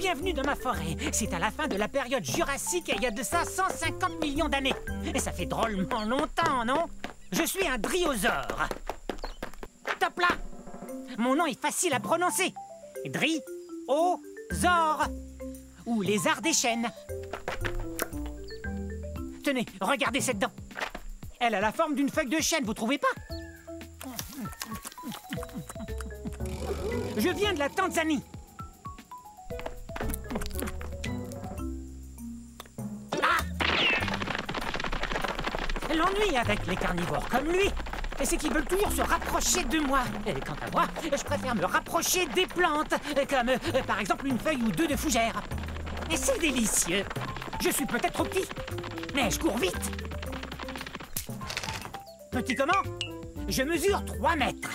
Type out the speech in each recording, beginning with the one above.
Bienvenue dans ma forêt. C'est à la fin de la période jurassique et il y a de ça 150 millions d'années. Et ça fait drôlement longtemps, non? Je suis un dryosaure. Top là! Mon nom est facile à prononcer. Dri-o-zore. Ou lézard des chênes. Tenez, regardez cette dent. Elle a la forme d'une feuille de chêne, vous trouvez pas? Je viens de la Tanzanie. Ah! L'ennui avec les carnivores comme lui, c'est qu'ils veulent toujours se rapprocher de moi. Et quant à moi, je préfère me rapprocher des plantes, comme par exemple une feuille ou deux de fougère. Et c'est délicieux. Je suis peut-être trop petit, mais je cours vite. Petit comment? Je mesure 3 mètres.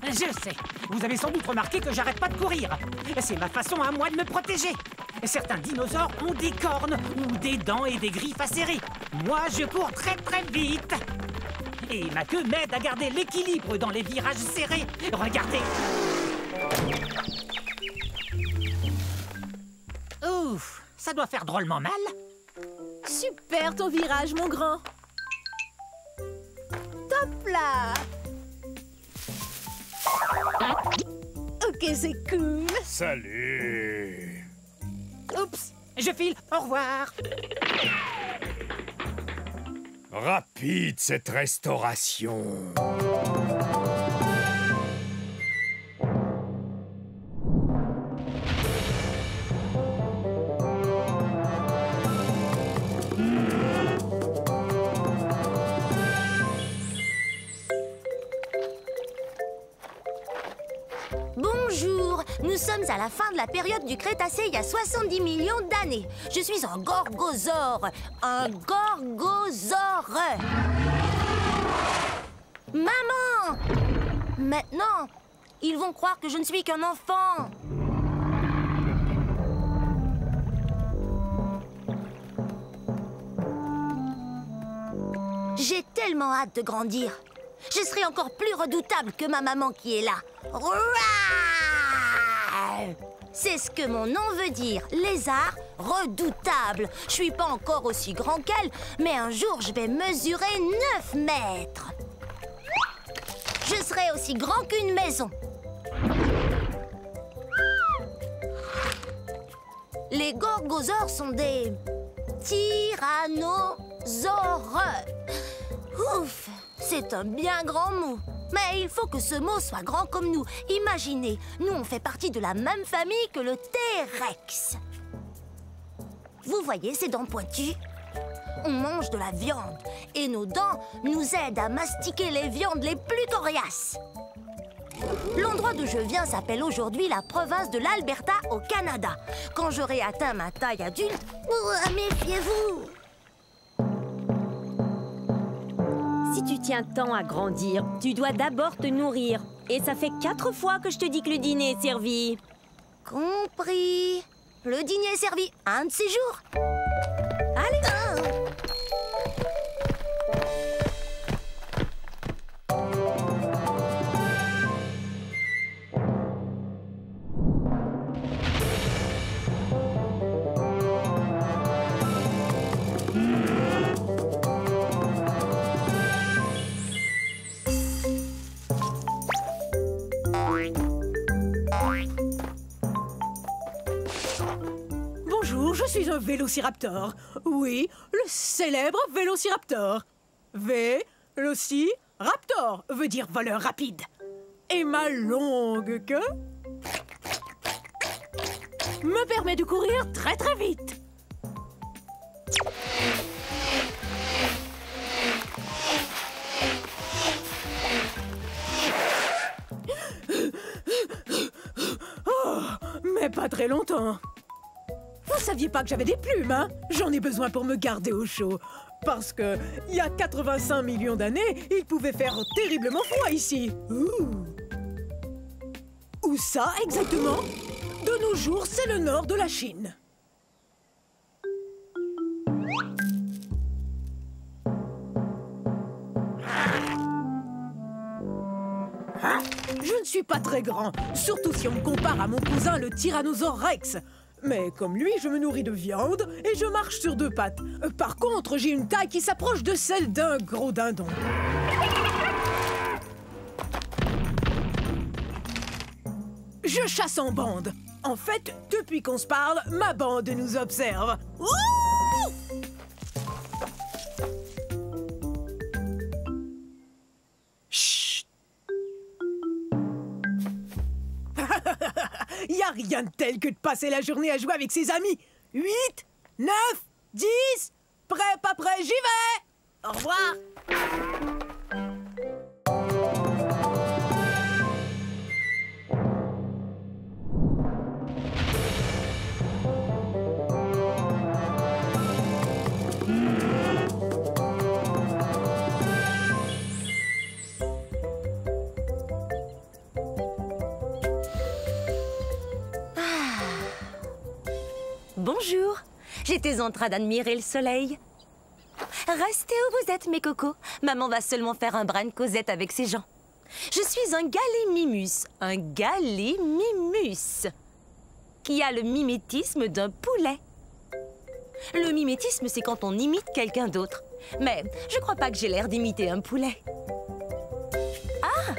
Je sais, vous avez sans doute remarqué que j'arrête pas de courir. C'est ma façon à moi de me protéger. Certains dinosaures ont des cornes ou des dents et des griffes acérées. Moi, je cours très très vite. Et ma queue m'aide à garder l'équilibre dans les virages serrés. Regardez. Ouf, ça doit faire drôlement mal. Super ton virage, mon grand. Top là. Ok, c'est cool. Salut. Oups, je file, au revoir. Rapide cette restauration. Bonjour, nous sommes à la fin de la période du Crétacé il y a 70 millions d'années. Je suis un gorgosaure. Un gorgosaure. Maman! Maintenant, ils vont croire que je ne suis qu'un enfant. J'ai tellement hâte de grandir. Je serai encore plus redoutable que ma maman qui est là. Rouah! C'est ce que mon nom veut dire, lézard redoutable. Je suis pas encore aussi grand qu'elle, mais un jour je vais mesurer 9 mètres. Je serai aussi grand qu'une maison. Les gorgosaures sont des tyrannosaures. Ouf, c'est un bien grand mot. Mais il faut que ce mot soit grand comme nous. Imaginez, nous on fait partie de la même famille que le T-Rex. Vous voyez ces dents pointues? On mange de la viande et nos dents nous aident à mastiquer les viandes les plus coriaces. L'endroit d'où je viens s'appelle aujourd'hui la province de l'Alberta au Canada. Quand j'aurai atteint ma taille adulte, méfiez-vous! Si tu tiens tant à grandir, tu dois d'abord te nourrir. Et ça fait 4 fois que je te dis que le dîner est servi. Compris. Le dîner est servi un de ces jours. Allez. Bonjour, je suis un vélociraptor. Oui, le célèbre vélociraptor. Vélociraptor veut dire voleur rapide. Et ma longue queue me permet de courir très très vite. Oh, mais pas très longtemps. Vous saviez pas que j'avais des plumes, hein? J'en ai besoin pour me garder au chaud. Parce que, il y a 85 millions d'années, il pouvait faire terriblement froid ici. Où ça, exactement? De nos jours, c'est le nord de la Chine. Je ne suis pas très grand, surtout si on me compare à mon cousin le Tyrannosaure Rex. Mais comme lui, je me nourris de viande et je marche sur 2 pattes. Par contre, j'ai une taille qui s'approche de celle d'un gros dindon. Je chasse en bande. En fait, depuis qu'on se parle, ma bande nous observe. Ouh! Chut! Y a rien de tel que de passer la journée à jouer avec ses amis. 8, 9, 10, prêt, pas prêt, j'y vais! Au revoir! Bonjour, j'étais en train d'admirer le soleil. Restez où vous êtes, mes cocos. Maman va seulement faire un brin de causette avec ses gens. Je suis un gallimimus, qui a le mimétisme d'un poulet. Le mimétisme, c'est quand on imite quelqu'un d'autre. Mais je crois pas que j'ai l'air d'imiter un poulet. Ah!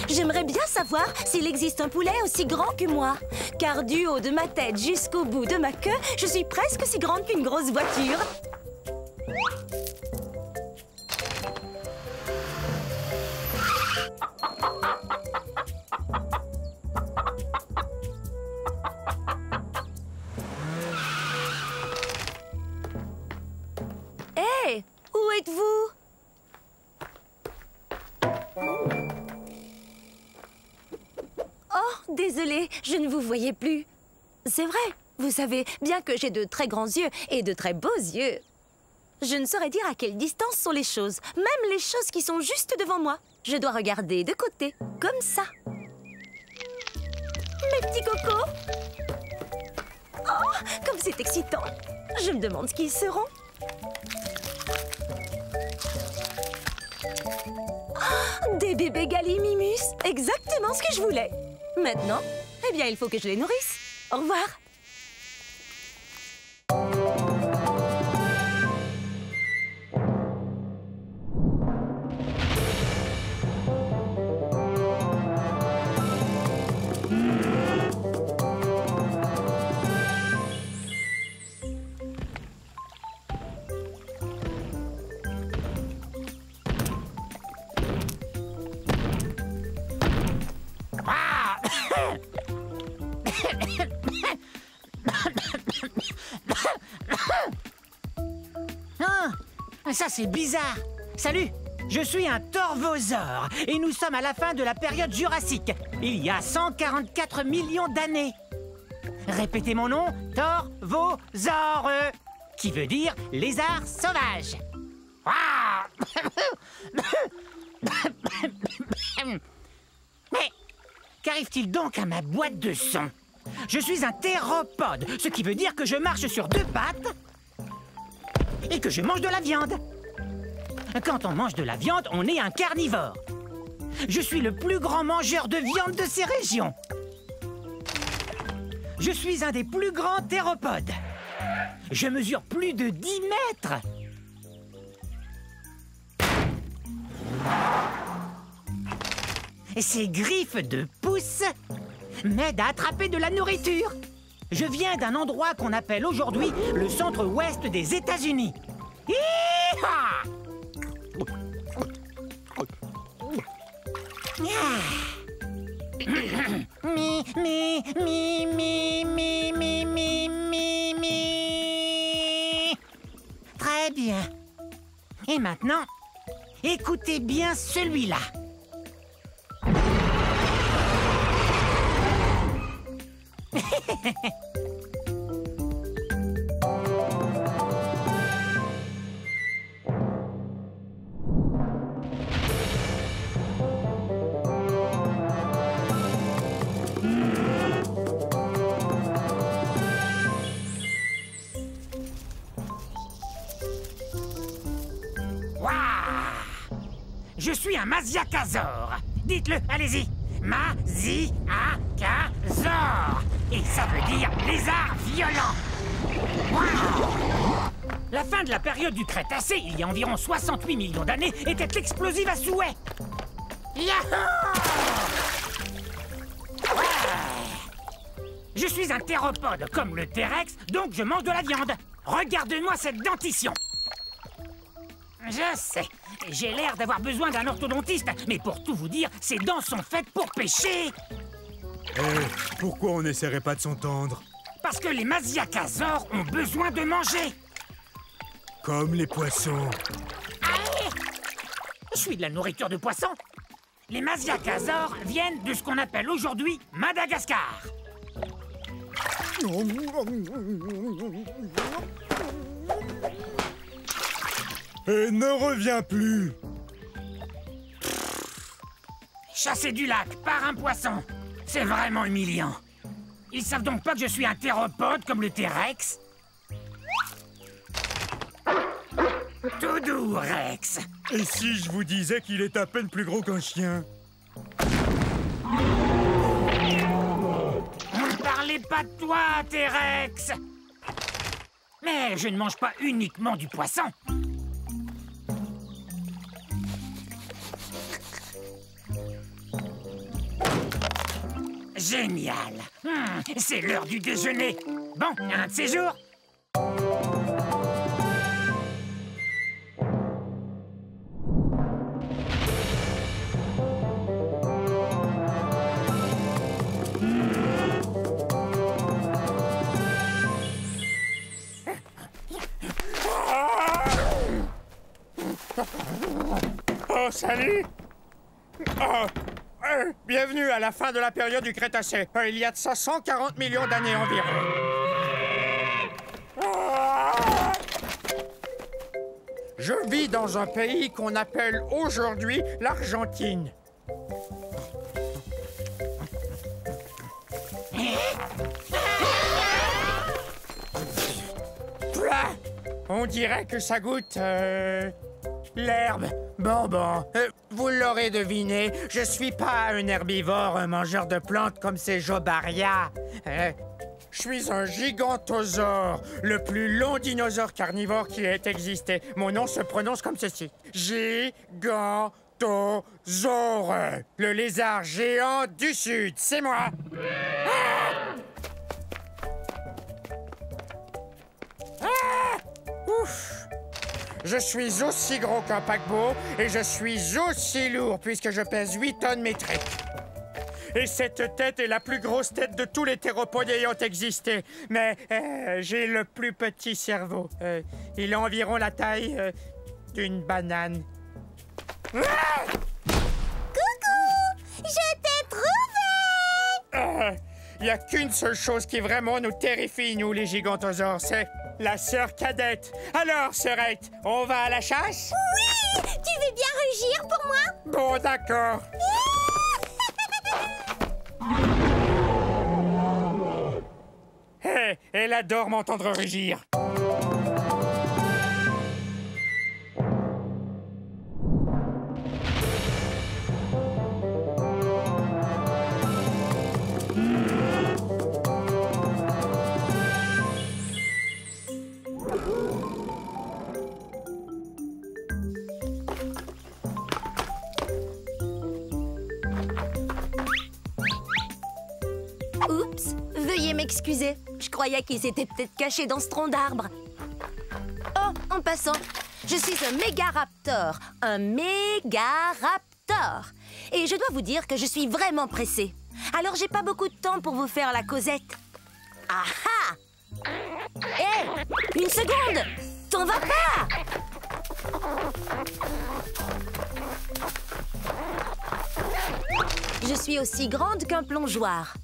J'aimerais bien savoir s'il existe un poulet aussi grand que moi. Car du haut de ma tête jusqu'au bout de ma queue, je suis presque aussi grande qu'une grosse voiture. Hé, où êtes-vous? Oh, désolée, je ne vous voyais plus. C'est vrai, vous savez bien que j'ai de très grands yeux et de très beaux yeux. Je ne saurais dire à quelle distance sont les choses, même les choses qui sont juste devant moi. Je dois regarder de côté, comme ça. Mes petits cocos! Oh, comme c'est excitant! Je me demande ce qu'ils seront. Oh, des bébés gallimimus, exactement ce que je voulais. Maintenant, eh bien, il faut que je les nourrisse. Au revoir. Ça, c'est bizarre. Salut, je suis un torvosaure et nous sommes à la fin de la période jurassique, il y a 144 millions d'années. Répétez mon nom, torvosaure, qui veut dire lézard sauvage. Mais qu'arrive-t-il donc à ma boîte de son? Je suis un théropode, ce qui veut dire que je marche sur 2 pattes et que je mange de la viande. Quand on mange de la viande, on est un carnivore. Je suis le plus grand mangeur de viande de ces régions. Je suis un des plus grands théropodes. Je mesure plus de 10 mètres. Et ces griffes de pouce m'aident à attraper de la nourriture. Je viens d'un endroit qu'on appelle aujourd'hui le centre-ouest des États-Unis. Hi-ha! Mi, mi, mi, mi, mi, mi, mi, mi, mi. Très bien. Et maintenant, écoutez bien celui-là. Je suis un Maziakazor. Dites-le, allez-y. Maziakazor. Et ça veut dire lézard violent. Wow. La fin de la période du Crétacé, il y a environ 68 millions d'années, était explosive à souhait. Yahoo! Je suis un théropode, comme le T-Rex, donc je mange de la viande. Regarde-moi cette dentition. Je sais, j'ai l'air d'avoir besoin d'un orthodontiste, mais pour tout vous dire, ces dents sont faites pour pêcher. Pourquoi on n'essaierait pas de s'entendre? Parce que les Maziakazors ont besoin de manger. Comme les poissons. Allez! Je suis de la nourriture de poisson. Les Maziakazors viennent de ce qu'on appelle aujourd'hui Madagascar. Et ne reviens plus. Chassé du lac par un poisson, c'est vraiment humiliant. Ils savent donc pas que je suis un théropode comme le T-Rex? Tout doux, Rex. Et si je vous disais qu'il est à peine plus gros qu'un chien? On ne parlait pas de toi, T-Rex. Mais je ne mange pas uniquement du poisson. Génial. C'est l'heure du déjeuner. Bon, un de ces jours. Oh, salut! Bienvenue à la fin de la période du Crétacé. Il y a de ça 140 millions d'années environ. Je vis dans un pays qu'on appelle aujourd'hui l'Argentine. On dirait que ça goûte... l'herbe. Bon. Vous l'aurez deviné, je suis pas un herbivore, un mangeur de plantes comme ces Jobaria. Je suis un gigantosaure, le plus long dinosaure carnivore qui ait existé. Mon nom se prononce comme ceci. Gigantosaure. Le lézard géant du Sud, c'est moi. Ouf. Je suis aussi gros qu'un paquebot et je suis aussi lourd puisque je pèse 8 tonnes métriques. Et cette tête est la plus grosse tête de tous les théropodes ayant existé. Mais j'ai le plus petit cerveau. Il a environ la taille d'une banane. Coucou! Je t'ai trouvé! Il n'y a qu'une seule chose qui vraiment nous terrifie, nous, les gigantosaures, c'est la sœur cadette. Alors, sœurette, on va à la chasse? Oui! Tu veux bien rugir pour moi? Bon, d'accord. Hé, elle adore m'entendre rugir. Oups, veuillez m'excuser. Je croyais qu'il s'était peut-être caché dans ce tronc d'arbre. Oh, en passant, je suis un mégaraptor. Un mégaraptor. Et je dois vous dire que je suis vraiment pressée. Alors j'ai pas beaucoup de temps pour vous faire la causette. Ah ah! Hé! Une seconde! T'en vas pas! Je suis aussi grande qu'un plongeoir.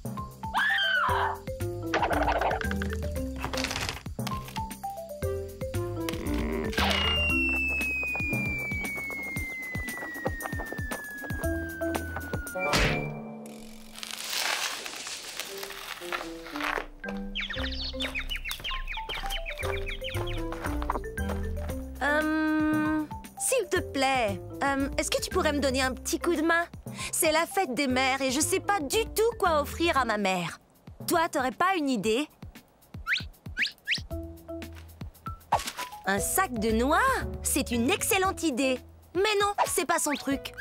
S'il te plaît, Hé, est-ce que tu pourrais me donner un petit coup de main? C'est la fête des mères et je sais pas du tout quoi offrir à ma mère. Toi, t'aurais pas une idée? Un sac de noix? C'est une excellente idée. Mais non, c'est pas son truc.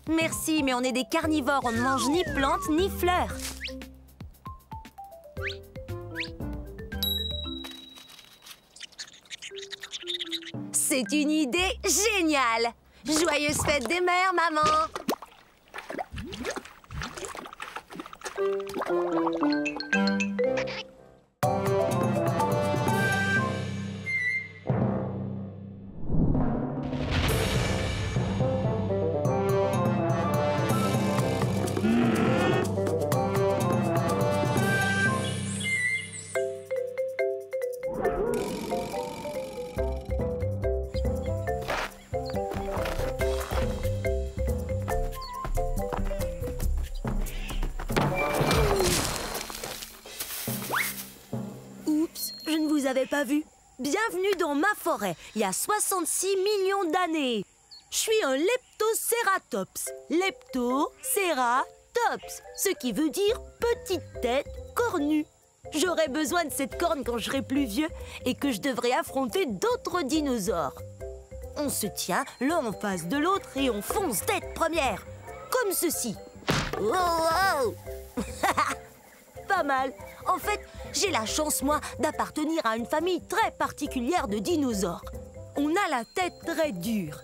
Merci, mais on est des carnivores, on ne mange ni plantes ni fleurs. C'est une idée géniale! Joyeuse fête des mères, maman! Vous avez pas vu? Bienvenue dans ma forêt, il y a 66 millions d'années. Je suis un Leptoceratops. Leptoceratops, ce qui veut dire petite tête cornue. J'aurai besoin de cette corne quand je serai plus vieux et que je devrai affronter d'autres dinosaures. On se tient l'un en face de l'autre et on fonce tête première, comme ceci. Oh, oh. Pas mal. En fait, j'ai la chance, moi, d'appartenir à une famille très particulière de dinosaures. On a la tête très dure.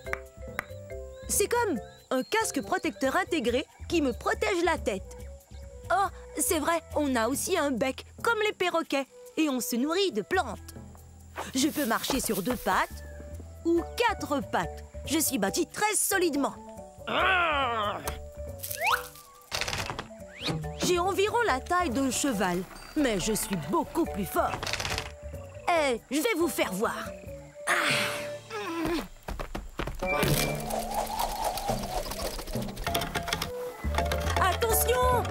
C'est comme un casque protecteur intégré qui me protège la tête. Oh, c'est vrai, on a aussi un bec, comme les perroquets, et on se nourrit de plantes. Je peux marcher sur 2 pattes ou 4 pattes. Je suis bâti très solidement. J'ai environ la taille d'un cheval, mais je suis beaucoup plus fort. Et je vais vous faire voir. Attention!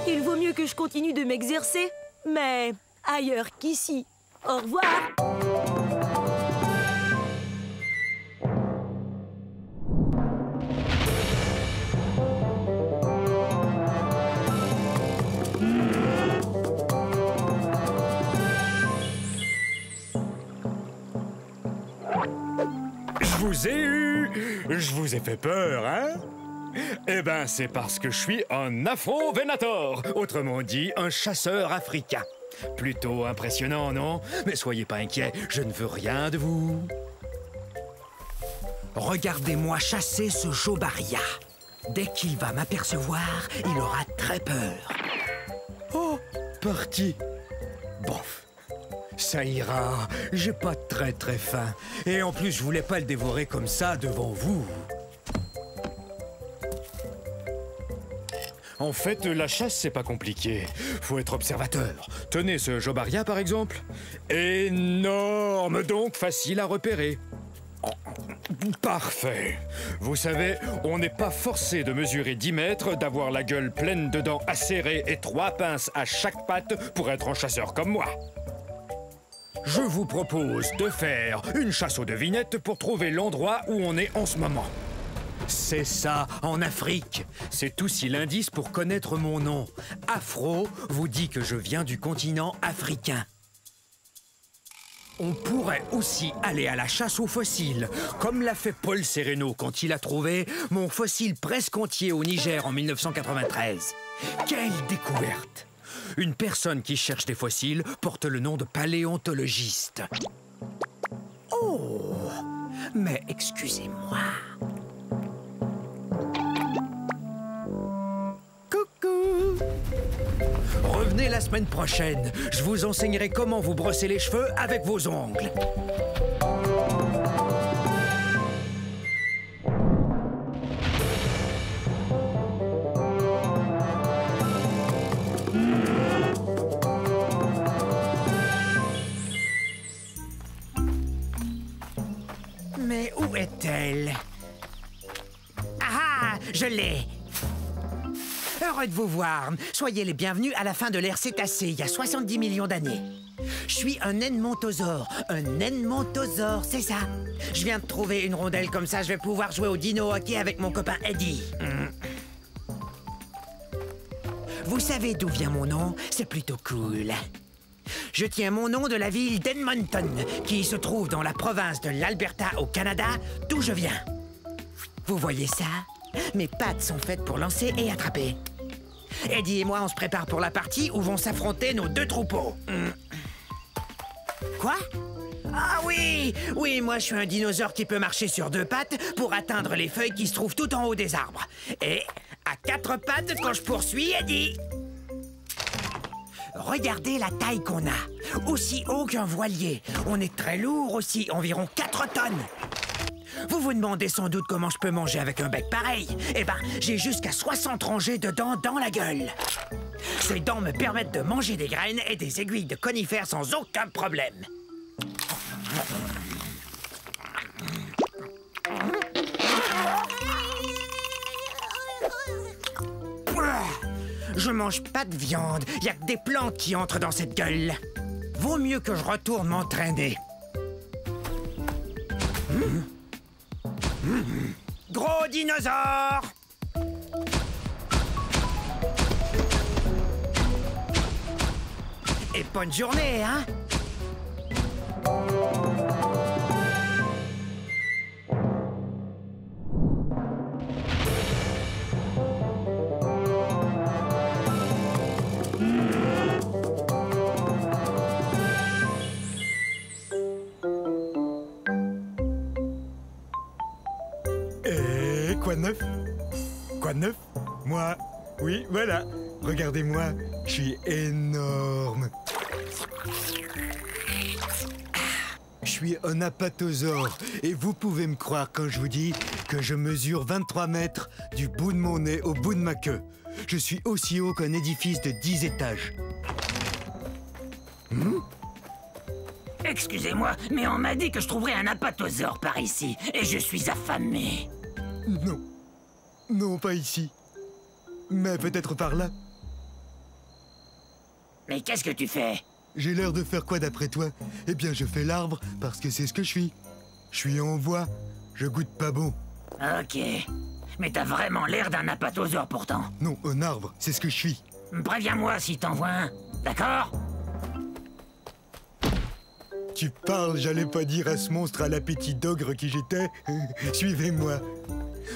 Il vaut mieux que je continue de m'exercer, mais ailleurs qu'ici. Au revoir. Je vous ai eu! Je vous ai fait peur, hein? Eh ben, c'est parce que je suis un Afro-Venator, autrement dit, un chasseur africain. Plutôt impressionnant, non? Mais soyez pas inquiets, je ne veux rien de vous. Regardez-moi chasser ce Jobaria. Dès qu'il va m'apercevoir, il aura très peur. Oh, parti. Bof. Ça ira, j'ai pas très faim. Et en plus, je voulais pas le dévorer comme ça devant vous. En fait, la chasse, c'est pas compliqué. Faut être observateur. Tenez ce Jobaria, par exemple. Énorme, donc facile à repérer. Oh, parfait. Vous savez, on n'est pas forcé de mesurer 10 mètres, d'avoir la gueule pleine de dents acérées et 3 pinces à chaque patte pour être un chasseur comme moi. Je vous propose de faire une chasse aux devinettes pour trouver l'endroit où on est en ce moment. C'est ça, en Afrique. C'est aussi l'indice pour connaître mon nom. Afro vous dit que je viens du continent africain. On pourrait aussi aller à la chasse aux fossiles, comme l'a fait Paul Sereno quand il a trouvé mon fossile presque entier au Niger en 1993. Quelle découverte! Une personne qui cherche des fossiles porte le nom de paléontologiste. Oh, mais excusez-moi. Coucou! Revenez la semaine prochaine. Je vous enseignerai comment vous brosser les cheveux avec vos ongles. Mais où est-elle? Je l'ai. Heureux de vous voir. Soyez les bienvenus à la fin de l'ère cétacée, il y a 70 millions d'années. Je suis un edmontosaure. Un edmontosaure, c'est ça. Je viens de trouver une rondelle comme ça, je vais pouvoir jouer au dino hockey avec mon copain Eddie. Vous savez d'où vient mon nom? C'est plutôt cool. Je tiens mon nom de la ville d'Edmonton, qui se trouve dans la province de l'Alberta au Canada, d'où je viens. Vous voyez ça? Mes pattes sont faites pour lancer et attraper. Eddie et moi, on se prépare pour la partie où vont s'affronter nos deux troupeaux. Quoi? Ah oui! Oui, moi je suis un dinosaure qui peut marcher sur deux pattes pour atteindre les feuilles qui se trouvent tout en haut des arbres. Et à quatre pattes quand je poursuis Eddie. Regardez la taille qu'on a. Aussi haut qu'un voilier. On est très lourd aussi, environ 4 tonnes. Vous vous demandez sans doute comment je peux manger avec un bec pareil. Eh ben, j'ai jusqu'à 60 rangées de dents dans la gueule. Ces dents me permettent de manger des graines et des aiguilles de conifères sans aucun problème. Je mange pas de viande, y a que des plantes qui entrent dans cette gueule. Vaut mieux que je retourne m'entraîner. Gros dinosaure! Et bonne journée, hein? Quoi de neuf? Quoi de neuf? Moi? Oui, voilà. Regardez-moi, je suis énorme. Je suis un apatosaure et vous pouvez me croire quand je vous dis que je mesure 23 mètres du bout de mon nez au bout de ma queue. Je suis aussi haut qu'un édifice de 10 étages. Excusez-moi, mais on m'a dit que je trouverais un apatosaure par ici, et je suis affamé. Non. Non, pas ici. Mais peut-être par là. Mais qu'est-ce que tu fais? J'ai l'air de faire quoi d'après toi? Eh bien, je fais l'arbre parce que c'est ce que je suis. Je suis en voie. Je goûte pas bon. Ok. Mais t'as vraiment l'air d'un apatosaure pourtant. Non, un arbre, c'est ce que je suis. Préviens-moi si t'en vois un, d'accord? Tu parles, j'allais pas dire à ce monstre à l'appétit d'ogre qui j'étais. Suivez-moi.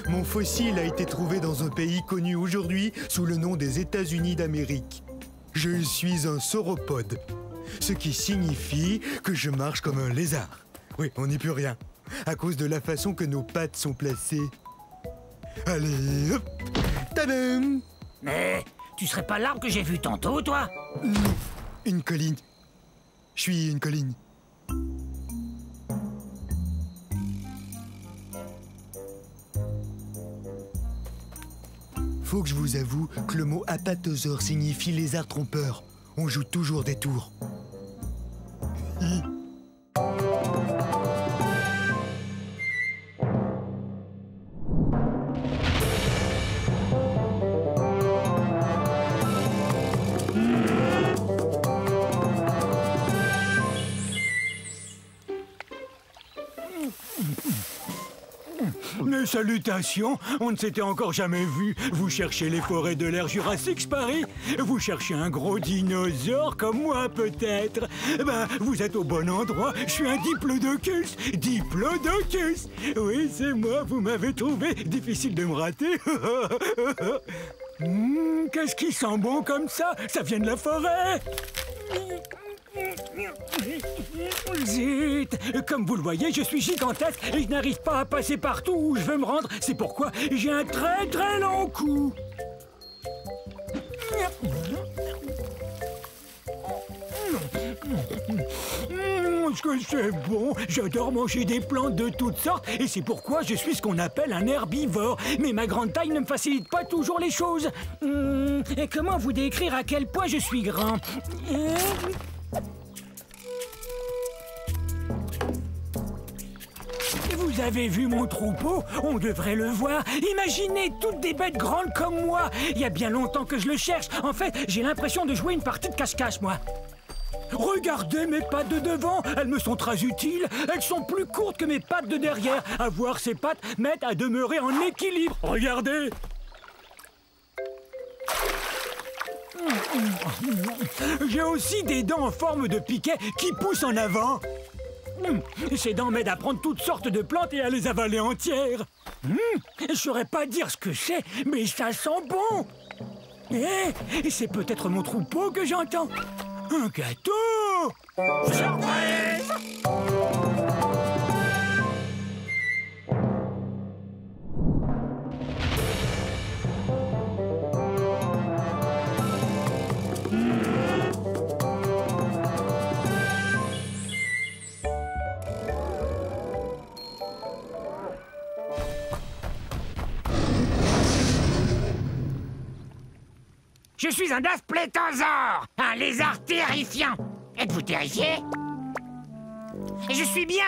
Mon fossile a été trouvé dans un pays connu aujourd'hui sous le nom des États-Unis d'Amérique. Je suis un sauropode, ce qui signifie que je marche comme un lézard. Oui, on n'y peut rien, à cause de la façon que nos pattes sont placées. Allez, hop, tadam! Mais tu serais pas l'arbre que j'ai vu tantôt, toi? Non, une colline. Je suis une colline. Faut que je vous avoue que le mot apatosaure signifie lézard trompeur. On joue toujours des tours. Mes salutations, on ne s'était encore jamais vu. Vous cherchez les forêts de l'ère Jurassique, Paris? Vous cherchez un gros dinosaure comme moi, peut-être? Ben, vous êtes au bon endroit. Je suis un diplodocus. Diplodocus! Oui, c'est moi, vous m'avez trouvé. Difficile de me rater. Qu'est-ce qui sent bon comme ça? Ça vient de la forêt. Zut! Comme vous le voyez, je suis gigantesque et je n'arrive pas à passer partout où je veux me rendre. C'est pourquoi j'ai un très très long cou. Est-ce que c'est bon? J'adore manger des plantes de toutes sortes et c'est pourquoi je suis ce qu'on appelle un herbivore. Mais ma grande taille ne me facilite pas toujours les choses. Et comment vous décrire à quel point je suis grand? Vous Vous avez vu mon troupeau? On devrait le voir. Imaginez toutes des bêtes grandes comme moi. Il y a bien longtemps que je le cherche. En fait, j'ai l'impression de jouer une partie de cache-cache, moi. Regardez mes pattes de devant, elles me sont très utiles. Elles sont plus courtes que mes pattes de derrière. À voir ces pattes m'aide à demeurer en équilibre. Regardez. J'ai aussi des dents en forme de piquet qui poussent en avant. Ces dents m'aident à prendre toutes sortes de plantes et à les avaler entières. Je saurais pas dire ce que c'est, mais ça sent bon. Et c'est peut-être mon troupeau que j'entends. Un gâteau! Surprise! Je suis un dasplétosaure, un lézard terrifiant. Êtes-vous terrifié? Et je suis bien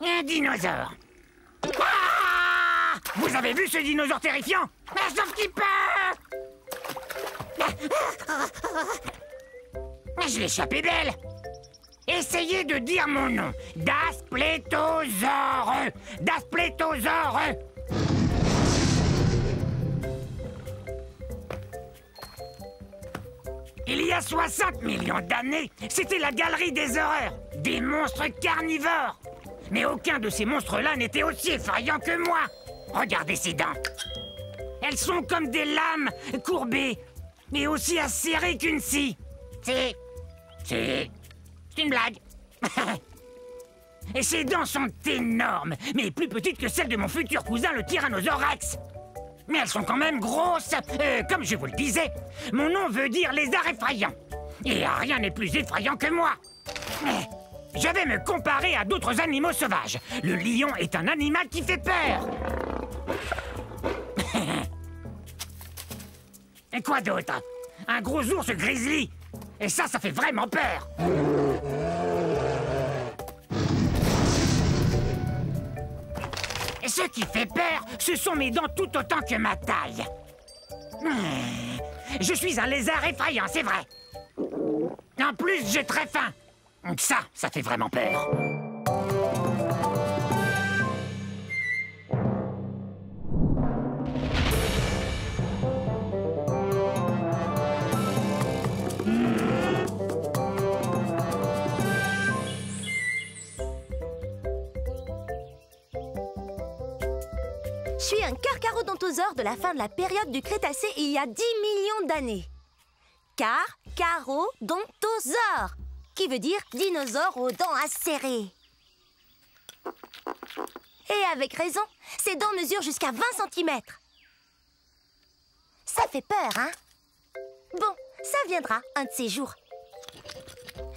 un dinosaure. Ah! Vous avez vu ce dinosaure terrifiant? Sauf qu'il peut! Je l'ai échappé belle. Essayez de dire mon nom. Dasplétosaure. Dasplétosaure. Il y a 60 millions d'années, c'était la galerie des horreurs, des monstres carnivores. Mais aucun de ces monstres-là n'était aussi effrayant que moi. Regardez ces dents. Elles sont comme des lames courbées, mais aussi acérées qu'une scie. C'est une blague. Et ces dents sont énormes, mais plus petites que celles de mon futur cousin, le Tyrannosaure Rex. Mais elles sont quand même grosses. Comme je vous le disais, mon nom veut dire lézard effrayant. Et rien n'est plus effrayant que moi. Je vais me comparer à d'autres animaux sauvages. Le lion est un animal qui fait peur. Et quoi d'autre? Un gros ours grizzly. Et ça fait vraiment peur. Et ce qui fait peur, ce sont mes dents tout autant que ma taille. Je suis un lézard effrayant, c'est vrai. En plus, j'ai très faim. Ça fait vraiment peur. Je suis un carcharodontosaure de la fin de la période du Crétacé il y a 10 millions d'années. Carcharodontosaure, qui veut dire dinosaure aux dents acérées. Et avec raison, ses dents mesurent jusqu'à 20 cm. Ça fait peur, hein? Bon, ça viendra un de ces jours.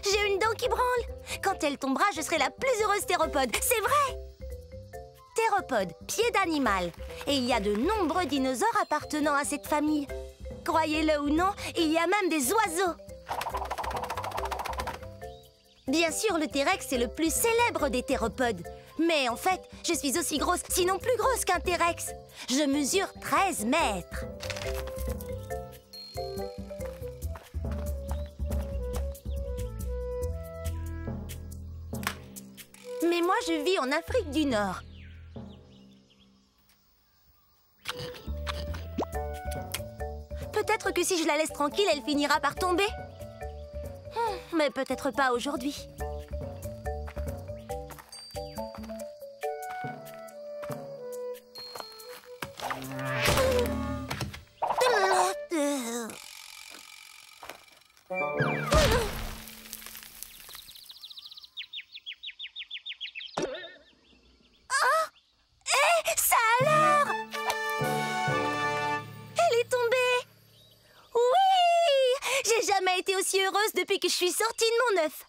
J'ai une dent qui branle. Quand elle tombera, je serai la plus heureuse théropode. C'est vrai! Théropode, pied d'animal. Et il y a de nombreux dinosaures appartenant à cette famille. Croyez-le ou non, il y a même des oiseaux. Bien sûr, le T-Rex est le plus célèbre des théropodes. Mais en fait, je suis aussi grosse, sinon plus grosse qu'un T-Rex. Je mesure 13 mètres. Mais moi, je vis en Afrique du Nord. Peut-être que si je la laisse tranquille, elle finira par tomber. Mais peut-être pas aujourd'hui. Ça alors? Elle est tombée. Oui! J'ai jamais été aussi heureuse depuis que je suis sortie de mon œuf.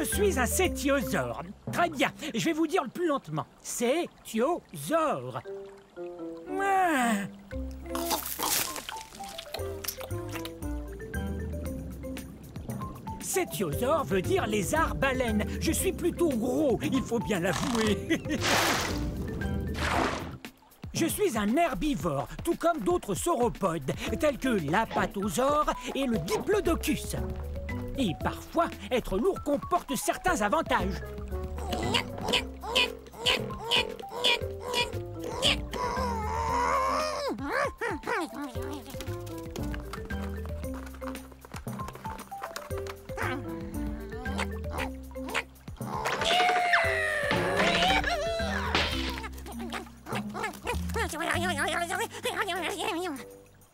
suis un cétiosaure. Très bien, je vais vous dire le plus lentement. Cétiosaure. Ah. Cétiosaure veut dire lézard-baleine. Je suis plutôt gros, il faut bien l'avouer. Je suis un herbivore, tout comme d'autres sauropodes, tels que l'apatosaure et le diplodocus. Et parfois, être lourd comporte certains avantages.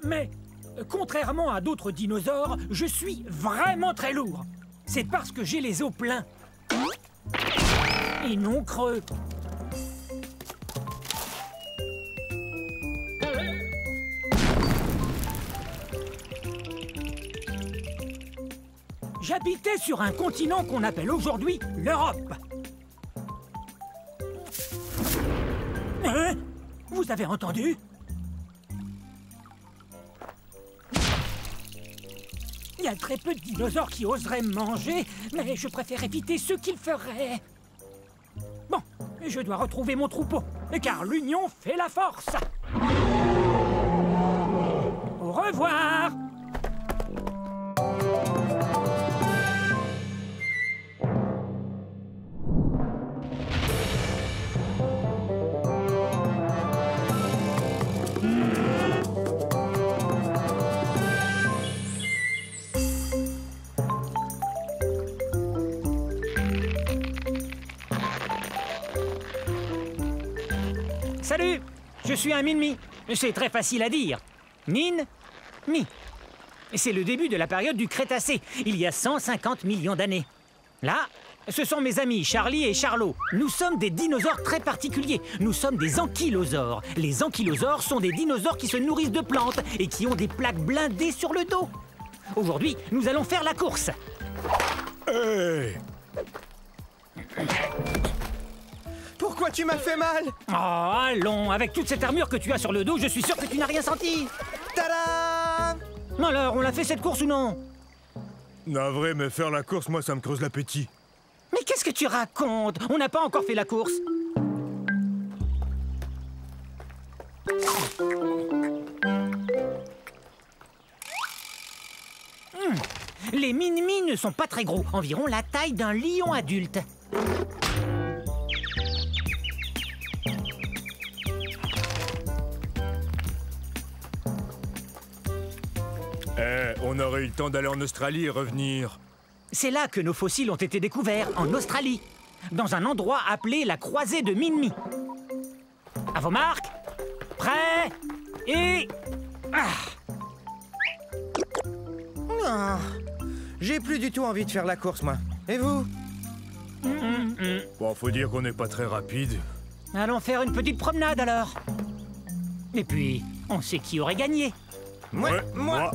Mais, contrairement à d'autres dinosaures, je suis vraiment très lourd. C'est parce que j'ai les os pleins. Et non creux. J'habitais sur un continent qu'on appelle aujourd'hui l'Europe. Hein? Vous avez entendu? Il y a très peu de dinosaures qui oseraient me manger, mais je préfère éviter ceux qui le feraient. Bon, je dois retrouver mon troupeau, car l'union fait la force. Au revoir! Salut, je suis un Minmi. C'est très facile à dire. Min-mi. C'est le début de la période du Crétacé, il y a 150 millions d'années. Là, ce sont mes amis Charlie et Charlot. Nous sommes des dinosaures très particuliers. Nous sommes des ankylosaures. Les ankylosaures sont des dinosaures qui se nourrissent de plantes et qui ont des plaques blindées sur le dos. Aujourd'hui, nous allons faire la course. Hey! Pourquoi tu m'as fait mal? Oh, allons, avec toute cette armure que tu as sur le dos, je suis sûr que tu n'as rien senti. Tada! Alors, on l'a fait cette course ou non? Navré, mais faire la course, moi, ça me creuse l'appétit. Mais qu'est-ce que tu racontes? On n'a pas encore fait la course. Les Minmi ne sont pas très gros, environ la taille d'un lion adulte. On aurait eu le temps d'aller en Australie et revenir. C'est là que nos fossiles ont été découverts, en Australie, dans un endroit appelé la croisée de Minmi. À vos marques, prêts et... Ah, j'ai plus du tout envie de faire la course, moi. Et vous? Bon, faut dire qu'on n'est pas très rapide. Allons faire une petite promenade alors. Et puis, on sait qui aurait gagné. Moi.